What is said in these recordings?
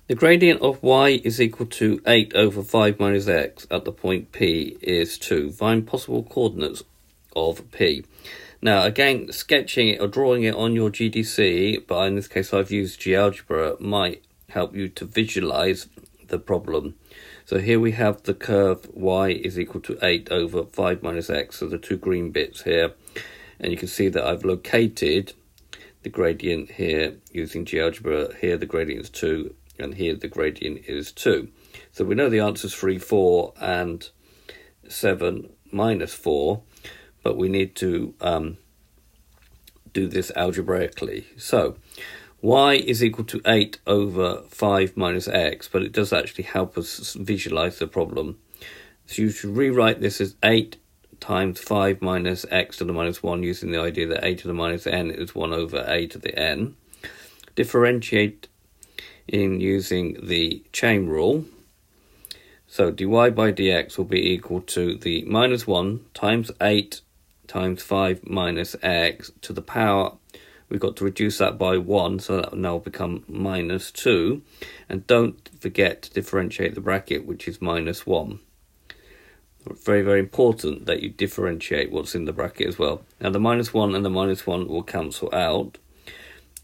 The gradient of y is equal to 8 over 5 minus x at the point P is 2. Find possible coordinates of P. Now, again, sketching it or drawing it on your GDC, but in this case I've used GeoGebra, might help you to visualize the problem. So here we have the curve y is equal to 8 over 5 minus x, so the two green bits here. And you can see that I've located the gradient here using GeoGebra. Here the gradient is 2, and here the gradient is 2. So we know the answer is 3, 4, and 7 minus 4, but we need to do this algebraically. So y is equal to 8 over 5 minus x, but it does actually help us visualize the problem. So you should rewrite this as 8 times 5 minus x to the minus 1, using the idea that a to the minus n is 1 over a to the n. Differentiate in using the chain rule. So dy by dx will be equal to the minus 1 times 8 times 5 minus x to the power. We've got to reduce that by 1, so that will now become minus 2. And don't forget to differentiate the bracket, which is minus 1. Very, very important that you differentiate what's in the bracket as well. Now the minus 1 and the minus 1 will cancel out.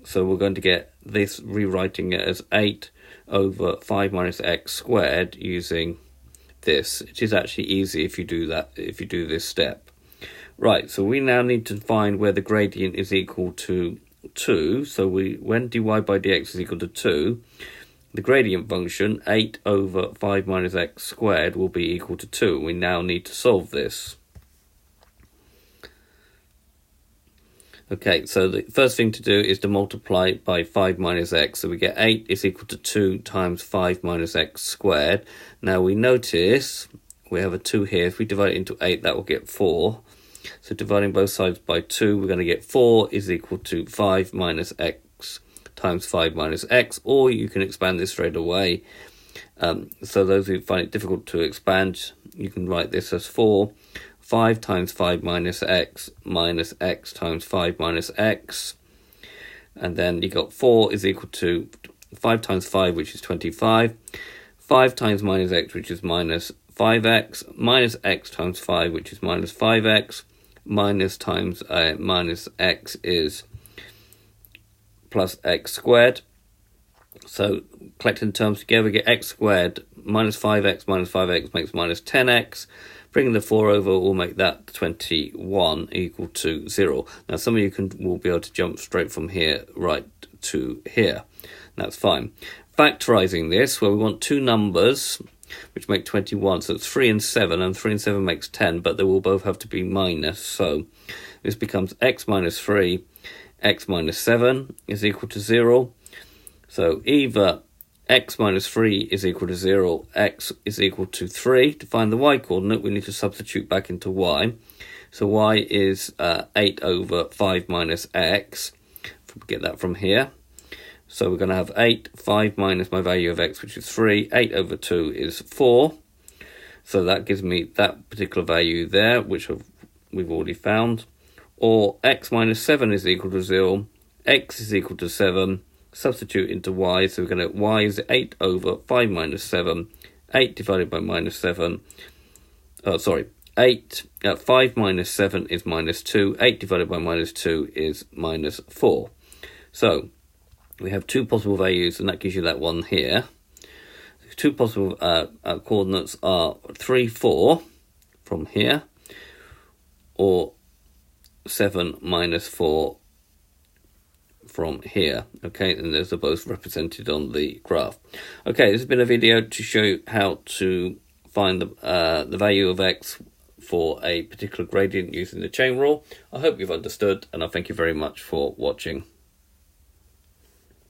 So we're going to get this, rewriting it as 8 over 5 minus x squared using this. It is actually easy if you do that, if you do this step. Right, so we now need to find where the gradient is equal to 2. So when dy by dx is equal to 2, the gradient function 8 over 5 minus x squared will be equal to 2. We now need to solve this. Okay, so the first thing to do is to multiply by 5 minus x. So we get 8 is equal to 2 times 5 minus x squared. Now we notice we have a 2 here. If we divide it into 8, that will get 4. So dividing both sides by 2, we're going to get 4 is equal to 5 minus x times 5 minus x, or you can expand this straight away. So those who find it difficult to expand, you can write this as 5 times 5 minus x times 5 minus x. And then you got 4 is equal to 5 times 5, which is 25. 5 times minus x, which is minus 5x, minus x times 5, which is minus 5x, minus times minus x is plus x squared. So collecting terms together, we get x squared minus 5x makes minus 10x. Bringing the 4 over will make that 21 equal to 0. Now some of you will be able to jump straight from here right to here. That's fine. Factorizing this, where we want two numbers which make 21, so it's 3 and 7, and 3 and 7 makes 10, but they will both have to be minus. So this becomes x minus 3, x minus 7 is equal to 0. So either x minus 3 is equal to 0, x is equal to 3. To find the y coordinate, we need to substitute back into y. So y is 8 over 5 minus x. If we get that from here. So we're going to have 8, 5 minus my value of x, which is 3. 8 over 2 is 4. So that gives me that particular value there, which we've already found. Or x minus 7 is equal to 0. X is equal to 7. Substitute into y. So we're going to, y is 8 over 5 minus 7. 8 divided by minus 7. 5 minus 7 is minus 2. 8 divided by minus 2 is minus 4. So we have two possible values, and that gives you that one here. Two possible coordinates are 3, 4 from here, or 7 minus 4 from here. Okay, and those are both represented on the graph. Okay, this has been a video to show you how to find the value of x for a particular gradient using the chain rule. I hope you've understood, and I thank you very much for watching.